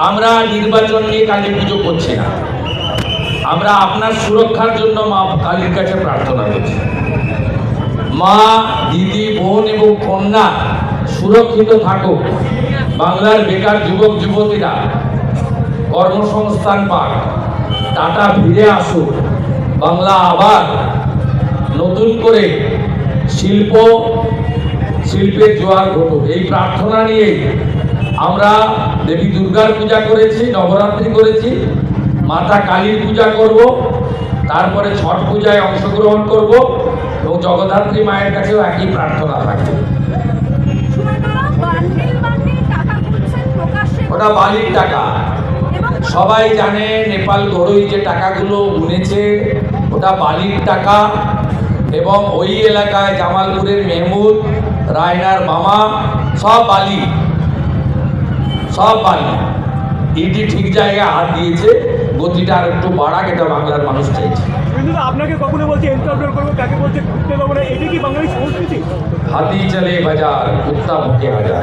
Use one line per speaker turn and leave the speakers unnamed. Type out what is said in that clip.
আমরা নির্বাচন নিয়ে কালী পুজো করছি না, আমরা আপনার সুরক্ষার জন্য মা কালীর কাছে প্রার্থনা করছি। মা, দিদি, বোন এবং কন্যা সুরক্ষিত থাকুক, বাংলার বেকার যুবক যুবতীরা কর্মসংস্থান পাক, টাটা ফিরে আসুক, বাংলা আবার নতুন করে শিল্পের জোয়ার ঘটুক, এই প্রার্থনা নিয়ে আমরা দেবী দুর্গার পূজা করেছি, নবরাত্রি করেছি, মাতা কালীর পূজা করব, তারপরে ছট পূজায় অংশগ্রহণ করব এবং জগদ্ধাত্রী মায়ের কাছেও একই প্রার্থনা থাকবে। ওটা বালির টাকা, সবাই জানে নেপাল গড়ই যে টাকাগুলো গুনেছে ওটা বালির টাকা, এবং ওই এলাকায় জামালপুরের মেহমুদ, রায়নার মামা সব বালি, সব বালি। ইডি ঠিক জায়গায় হাত দিয়েছে, গতিটা আর একটু বাড়াক, এটা বাংলার মানুষ চাইছে।
আপনাকে কখনো বলছে এনকাউন্টার করবো, কাকে বলছে ঘুরতে দেবো না, এটা কি বাঙালি সংস্কৃতি?
হাতি চলে বাজার, কুত্তা ভুকে হাজার।